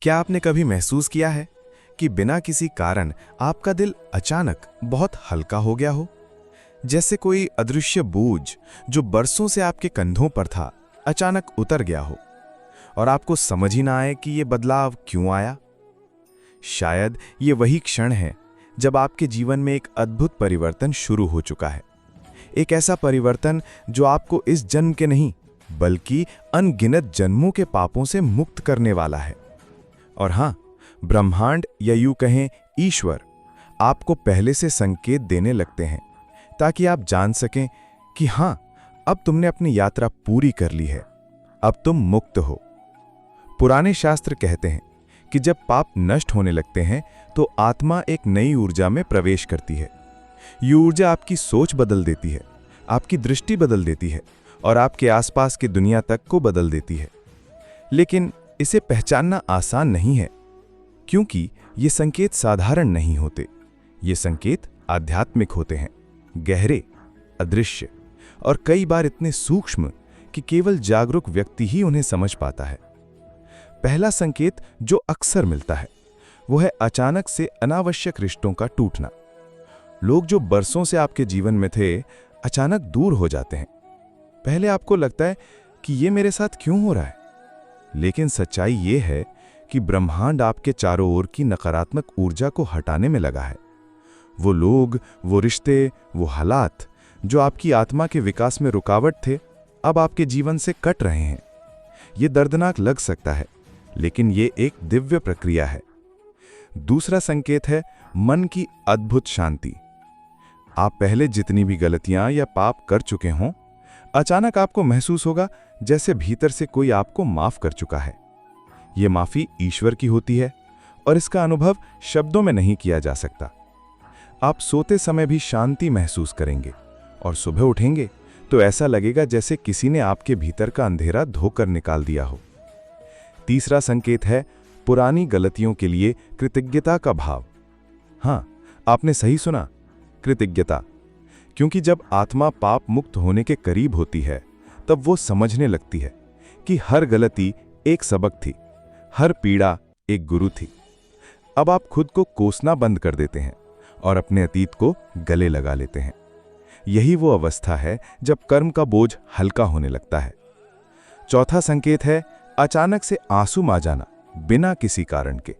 क्या आपने कभी महसूस किया है कि बिना किसी कारण आपका दिल अचानक बहुत हल्का हो गया हो? जैसे कोई अदृश्य बोझ जो बरसों से आपके कंधों पर था, अचानक उतर गया हो और आपको समझ ही ना आए कि ये बदलाव क्यों आया। शायद ये वही क्षण है जब आपके जीवन में एक अद्भुत परिवर्तन शुरू हो चुका है। एक ऐसा परिवर्तन जो आपको इस जन्म के नहीं, बल्कि अनगिनत जन्मों के पापों से मुक्त करने वाला है। और हाँ, ब्रह्मांड या यूं कहें ईश्वर आपको पहले से संकेत देने लगते हैं ताकि आप जान सकें कि हाँ, अब तुमने अपनी यात्रा पूरी कर ली है, अब तुम मुक्त हो। पुराने शास्त्र कहते हैं कि जब पाप नष्ट होने लगते हैं तो आत्मा एक नई ऊर्जा में प्रवेश करती है। ये ऊर्जा आपकी सोच बदल देती है, आपकी दृष्टि बदल देती है और आपके आसपास की दुनिया तक को बदल देती है। लेकिन इसे पहचानना आसान नहीं है, क्योंकि ये संकेत साधारण नहीं होते। ये संकेत आध्यात्मिक होते हैं, गहरे, अदृश्य और कई बार इतने सूक्ष्म कि केवल जागरूक व्यक्ति ही उन्हें समझ पाता है। पहला संकेत जो अक्सर मिलता है वो है अचानक से अनावश्यक रिश्तों का टूटना। लोग जो बरसों से आपके जीवन में थे, अचानक दूर हो जाते हैं। पहले आपको लगता है कि ये मेरे साथ क्यों हो रहा है, लेकिन सच्चाई ये है कि ब्रह्मांड आपके चारों ओर की नकारात्मक ऊर्जा को हटाने में लगा है। वो लोग, वो रिश्ते, वो हालात जो आपकी आत्मा के विकास में रुकावट थे, अब आपके जीवन से कट रहे हैं। ये दर्दनाक लग सकता है, लेकिन ये एक दिव्य प्रक्रिया है। दूसरा संकेत है मन की अद्भुत शांति। आप पहले जितनी भी गलतियां या पाप कर चुके हों, अचानक आपको महसूस होगा जैसे भीतर से कोई आपको माफ कर चुका है। ये माफी ईश्वर की होती है और इसका अनुभव शब्दों में नहीं किया जा सकता। आप सोते समय भी शांति महसूस करेंगे और सुबह उठेंगे तो ऐसा लगेगा जैसे किसी ने आपके भीतर का अंधेरा धोकर निकाल दिया हो। तीसरा संकेत है पुरानी गलतियों के लिए कृतज्ञता का भाव। हाँ, आपने सही सुना, कृतज्ञता। क्योंकि जब आत्मा पाप मुक्त होने के करीब होती है, तब वो समझने लगती है कि हर गलती एक सबक थी, हर पीड़ा एक गुरु थी। अब आप खुद को कोसना बंद कर देते हैं और अपने अतीत को गले लगा लेते हैं। यही वो अवस्था है जब कर्म का बोझ हल्का होने लगता है। चौथा संकेत है अचानक से आंसू आ जाना बिना किसी कारण के।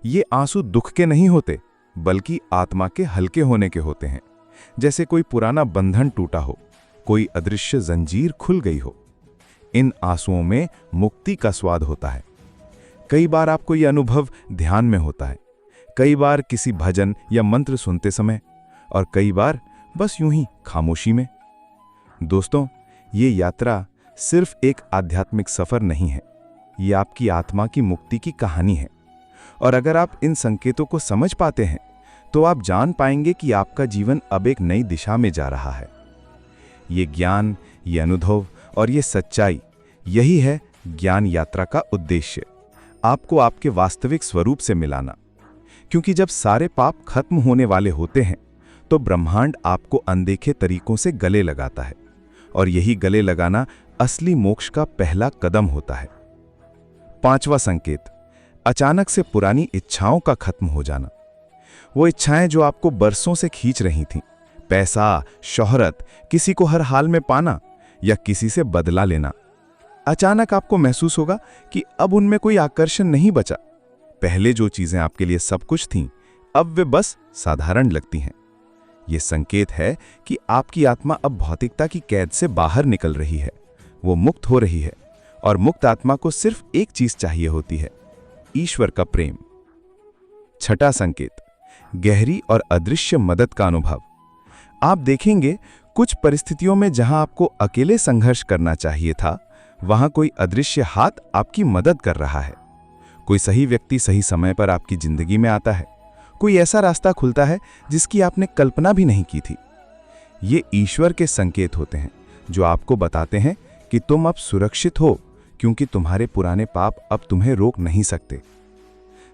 ये आंसू दुख के नहीं होते, बल्कि आत्मा के हल्के होने के होते हैं। जैसे कोई पुराना बंधन टूटा हो, कोई अदृश्य जंजीर खुल गई हो। इन आंसुओं में मुक्ति का स्वाद होता है। कई बार आपको यह अनुभव ध्यान में होता है, कई बार किसी भजन या मंत्र सुनते समय, और कई बार बस यूं ही खामोशी में। दोस्तों, ये यात्रा सिर्फ एक आध्यात्मिक सफर नहीं है, ये आपकी आत्मा की मुक्ति की कहानी है। और अगर आप इन संकेतों को समझ पाते हैं तो आप जान पाएंगे कि आपका जीवन अब एक नई दिशा में जा रहा है। ये ज्ञान, ये अनुभव और ये सच्चाई, यही है ज्ञान यात्रा का उद्देश्य, आपको आपके वास्तविक स्वरूप से मिलाना। क्योंकि जब सारे पाप खत्म होने वाले होते हैं तो ब्रह्मांड आपको अनदेखे तरीकों से गले लगाता है, और यही गले लगाना असली मोक्ष का पहला कदम होता है। पांचवा संकेत, अचानक से पुरानी इच्छाओं का खत्म हो जाना। वो इच्छाएं जो आपको बरसों से खींच रही थीं, पैसा, शोहरत, किसी को हर हाल में पाना या किसी से बदला लेना, अचानक आपको महसूस होगा कि अब उनमें कोई आकर्षण नहीं बचा। पहले जो चीजें आपके लिए सब कुछ थीं, अब वे बस साधारण लगती हैं। ये संकेत है कि आपकी आत्मा अब भौतिकता की कैद से बाहर निकल रही है, वो मुक्त हो रही है, और मुक्त आत्मा को सिर्फ एक चीज चाहिए होती है, ईश्वर का प्रेम। छठा संकेत, गहरी और अदृश्य मदद का अनुभव। आप देखेंगे कुछ परिस्थितियों में जहां आपको अकेले संघर्ष करना चाहिए था, वहां कोई अदृश्य हाथ आपकी मदद कर रहा है। कोई सही व्यक्ति सही समय पर आपकी जिंदगी में आता है, कोई ऐसा रास्ता खुलता है जिसकी आपने कल्पना भी नहीं की थी। ये ईश्वर के संकेत होते हैं जो आपको बताते हैं कि तुम अब सुरक्षित हो, क्योंकि तुम्हारे पुराने पाप अब तुम्हें रोक नहीं सकते।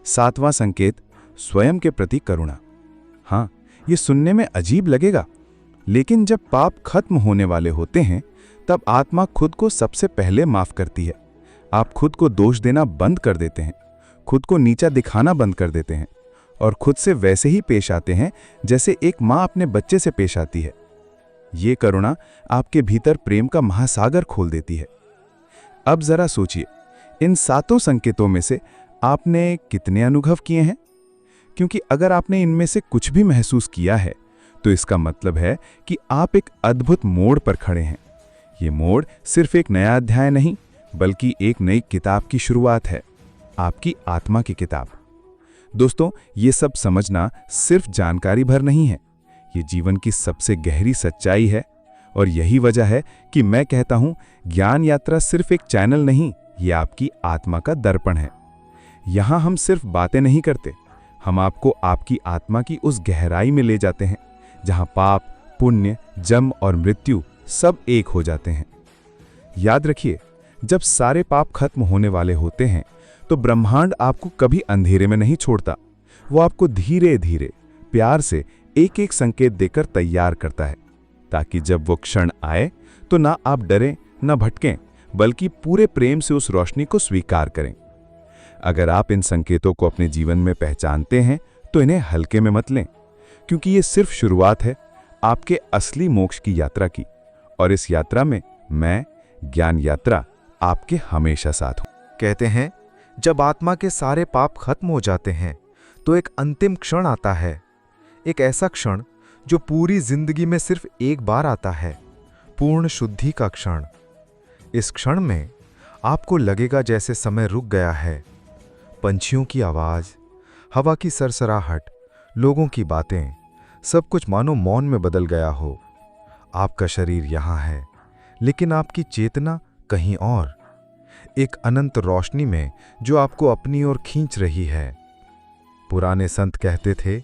सातवां संकेत, स्वयं के प्रति करुणा। हाँ, ये सुनने में अजीब लगेगा, लेकिन जब पाप खत्म होने वाले होते हैं तब आत्मा खुद को सबसे पहले माफ करती है। आप खुद को दोष देना बंद कर देते हैं, खुद को नीचा दिखाना बंद कर देते हैं और खुद से वैसे ही पेश आते हैं जैसे एक माँ अपने बच्चे से पेश आती है। ये करुणा आपके भीतर प्रेम का महासागर खोल देती है। अब जरा सोचिए, इन 7 संकेतों में से आपने कितने अनुभव किए हैं? क्योंकि अगर आपने इनमें से कुछ भी महसूस किया है तो इसका मतलब है कि आप एक अद्भुत मोड़ पर खड़े हैं। ये मोड़ सिर्फ एक नया अध्याय नहीं, बल्कि एक नई किताब की शुरुआत है, आपकी आत्मा की किताब। दोस्तों, ये सब समझना सिर्फ जानकारी भर नहीं है, ये जीवन की सबसे गहरी सच्चाई है। और यही वजह है कि मैं कहता हूं, ज्ञान यात्रा सिर्फ एक चैनल नहीं, ये आपकी आत्मा का दर्पण है। यहां हम सिर्फ बातें नहीं करते, हम आपको आपकी आत्मा की उस गहराई में ले जाते हैं जहां पाप, पुण्य, जन्म और मृत्यु सब एक हो जाते हैं। याद रखिए, जब सारे पाप खत्म होने वाले होते हैं तो ब्रह्मांड आपको कभी अंधेरे में नहीं छोड़ता। वो आपको धीरे धीरे प्यार से एक एक संकेत देकर तैयार करता है, ताकि जब वो क्षण आए तो ना आप डरें, ना भटकें, बल्कि पूरे प्रेम से उस रोशनी को स्वीकार करें। अगर आप इन संकेतों को अपने जीवन में पहचानते हैं तो इन्हें हल्के में मत लें, क्योंकि ये सिर्फ शुरुआत है आपके असली मोक्ष की यात्रा की। और इस यात्रा में मैं, ज्ञान यात्रा, आपके हमेशा साथ हूं। कहते हैं, जब आत्मा के सारे पाप खत्म हो जाते हैं तो एक अंतिम क्षण आता है, एक ऐसा क्षण जो पूरी जिंदगी में सिर्फ एक बार आता है, पूर्ण शुद्धि का क्षण। इस क्षण में आपको लगेगा जैसे समय रुक गया है। पंछियों की आवाज, हवा की सरसराहट, लोगों की बातें, सब कुछ मानो मौन में बदल गया हो। आपका शरीर यहां है, लेकिन आपकी चेतना कहीं और, एक अनंत रोशनी में जो आपको अपनी ओर खींच रही है। पुराने संत कहते थे,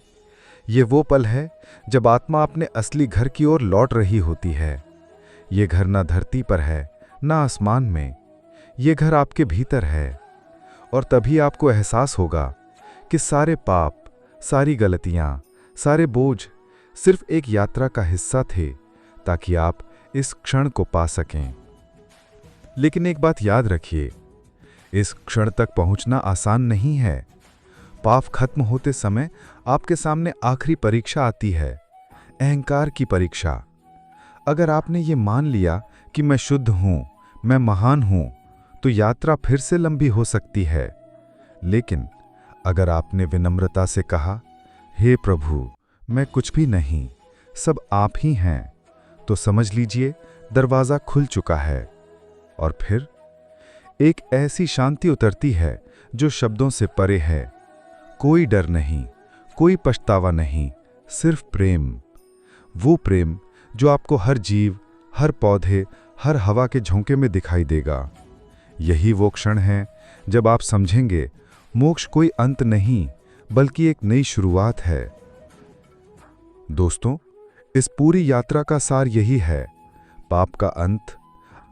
ये वो पल है जब आत्मा अपने असली घर की ओर लौट रही होती है। ये घर ना धरती पर है, ना आसमान में, ये घर आपके भीतर है। और तभी आपको एहसास होगा कि सारे पाप, सारी गलतियां, सारे बोझ सिर्फ एक यात्रा का हिस्सा थे, ताकि आप इस क्षण को पा सकें। लेकिन एक बात याद रखिए, इस क्षण तक पहुंचना आसान नहीं है। पाप खत्म होते समय आपके सामने आखिरी परीक्षा आती है, अहंकार की परीक्षा। अगर आपने ये मान लिया कि मैं शुद्ध हूं, मैं महान हूं, तो यात्रा फिर से लंबी हो सकती है। लेकिन अगर आपने विनम्रता से कहा, हे प्रभु, मैं कुछ भी नहीं, सब आप ही हैं, तो समझ लीजिए दरवाजा खुल चुका है। और फिर एक ऐसी शांति उतरती है जो शब्दों से परे है। कोई डर नहीं, कोई पछतावा नहीं, सिर्फ प्रेम। वो प्रेम जो आपको हर जीव, हर पौधे, हर हवा के झोंके में दिखाई देगा। यही वो क्षण है जब आप समझेंगे, मोक्ष कोई अंत नहीं, बल्कि एक नई शुरुआत है। दोस्तों, इस पूरी यात्रा का सार यही है, पाप का अंत,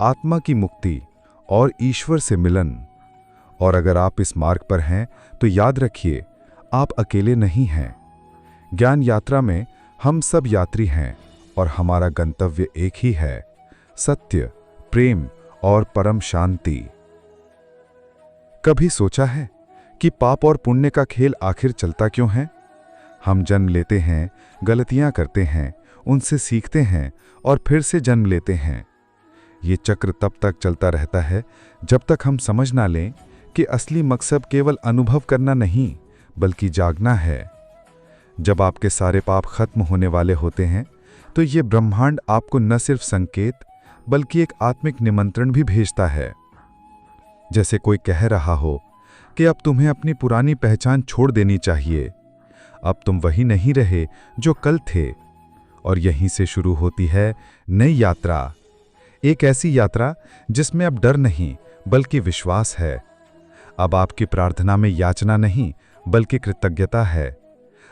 आत्मा की मुक्ति और ईश्वर से मिलन। और अगर आप इस मार्ग पर हैं तो याद रखिए, आप अकेले नहीं हैं। ज्ञान यात्रा में हम सब यात्री हैं और हमारा गंतव्य एक ही है, सत्य, प्रेम और परम शांति। कभी सोचा है कि पाप और पुण्य का खेल आखिर चलता क्यों है? हम जन्म लेते हैं, गलतियां करते हैं, उनसे सीखते हैं और फिर से जन्म लेते हैं। ये चक्र तब तक चलता रहता है जब तक हम समझ ना लें कि असली मकसद केवल अनुभव करना नहीं, बल्कि जागना है। जब आपके सारे पाप खत्म होने वाले होते हैं तो ये ब्रह्मांड आपको न सिर्फ संकेत, बल्कि एक आत्मिक निमंत्रण भी भेजता है। जैसे कोई कह रहा हो कि अब तुम्हें अपनी पुरानी पहचान छोड़ देनी चाहिए, अब तुम वही नहीं रहे जो कल थे। और यहीं से शुरू होती है नई यात्रा, एक ऐसी यात्रा जिसमें अब डर नहीं, बल्कि विश्वास है। अब आपकी प्रार्थना में याचना नहीं, बल्कि कृतज्ञता है।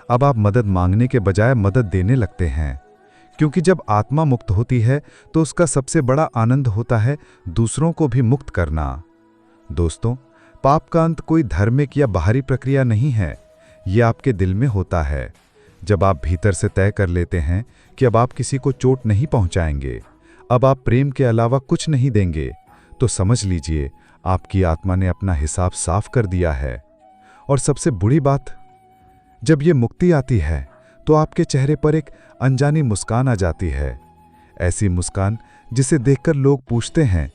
अब आप मदद मांगने के बजाय मदद देने लगते हैं, क्योंकि जब आत्मा मुक्त होती है तो उसका सबसे बड़ा आनंद होता है दूसरों को भी मुक्त करना। दोस्तों, पाप का अंत कोई धार्मिक या बाहरी प्रक्रिया नहीं है, यह आपके दिल में होता है। जब आप भीतर से तय कर लेते हैं कि अब आप किसी को चोट नहीं पहुंचाएंगे, अब आप प्रेम के अलावा कुछ नहीं देंगे, तो समझ लीजिए आपकी आत्मा ने अपना हिसाब साफ कर दिया है। और सबसे बुरी बात, जब ये मुक्ति आती है तो आपके चेहरे पर एक अनजानी मुस्कान आ जाती है। ऐसी मुस्कान जिसे देखकर लोग पूछते हैं,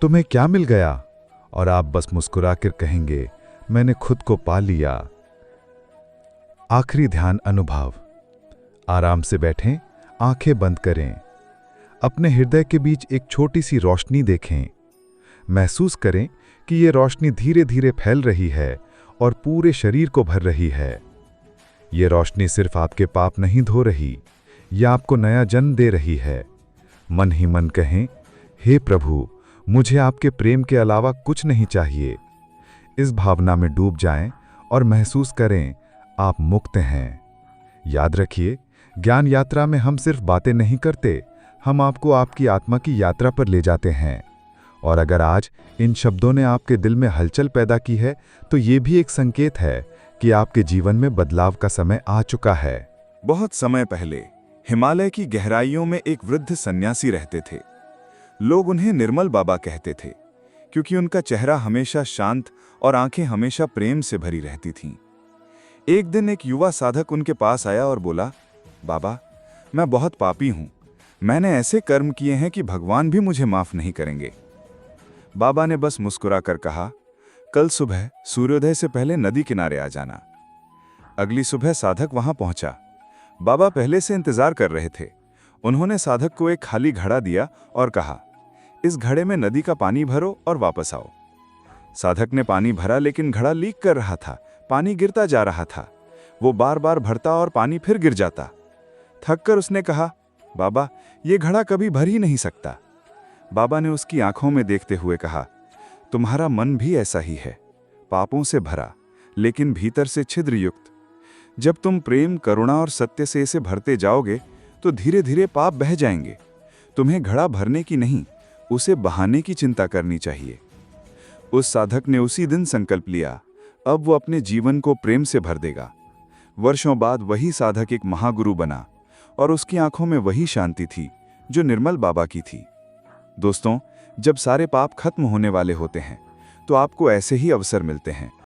तुम्हें क्या मिल गया? और आप बस मुस्कुराकर कहेंगे, मैंने खुद को पा लिया। आखिरी ध्यान अनुभव। आराम से बैठें, आंखें बंद करें। अपने हृदय के बीच एक छोटी सी रोशनी देखें। महसूस करें कि ये रोशनी धीरे धीरे फैल रही है और पूरे शरीर को भर रही है। ये रोशनी सिर्फ आपके पाप नहीं धो रही, यह आपको नया जन्म दे रही है। मन ही मन कहें, हे प्रभु, मुझे आपके प्रेम के अलावा कुछ नहीं चाहिए। इस भावना में डूब जाएं और महसूस करें आप मुक्त हैं। याद रखिए, ज्ञान यात्रा में हम सिर्फ बातें नहीं करते, हम आपको आपकी आत्मा की यात्रा पर ले जाते हैं। और अगर आज इन शब्दों ने आपके दिल में हलचल पैदा की है, तो ये भी एक संकेत है कि आपके जीवन में बदलाव का समय आ चुका है। बहुत समय पहले हिमालय की गहराइयों में एक वृद्ध सन्यासी रहते थे। लोग उन्हें निर्मल बाबा कहते थे, क्योंकि उनका चेहरा हमेशा शांत और आंखें हमेशा प्रेम से भरी रहती थीं। एक दिन एक युवा साधक उनके पास आया और बोला, बाबा, मैं बहुत पापी हूं। मैंने ऐसे कर्म किए हैं कि भगवान भी मुझे माफ नहीं करेंगे। बाबा ने बस मुस्कुराकर कहा, कल सुबह सूर्योदय से पहले नदी किनारे आ जाना। अगली सुबह साधक वहां पहुंचा। बाबा पहले से इंतजार कर रहे थे। उन्होंने साधक को एक खाली घड़ा दिया और कहा, इस घड़े में नदी का पानी भरो और वापस आओ। साधक ने पानी भरा, लेकिन घड़ा लीक कर रहा था। पानी गिरता जा रहा था। वो बार बार भरता और पानी फिर गिर जाता। थककर उसने कहा, बाबा, ये घड़ा कभी भर ही नहीं सकता। बाबा ने उसकी आंखों में देखते हुए कहा, तुम्हारा मन भी ऐसा ही है, पापों से भरा, लेकिन भीतर से छिद्रयुक्त। जब तुम प्रेम, करुणा और सत्य से इसे भरते जाओगे तो धीरे धीरे पाप बह जाएंगे। तुम्हें घड़ा भरने की नहीं, उसे बहाने की चिंता करनी चाहिए। उस साधक ने उसी दिन संकल्प लिया, अब वो अपने जीवन को प्रेम से भर देगा। वर्षों बाद वही साधक एक महागुरु बना और उसकी आंखों में वही शांति थी जो निर्मल बाबा की थी। दोस्तों, जब सारे पाप खत्म होने वाले होते हैं तो आपको ऐसे ही अवसर मिलते हैं।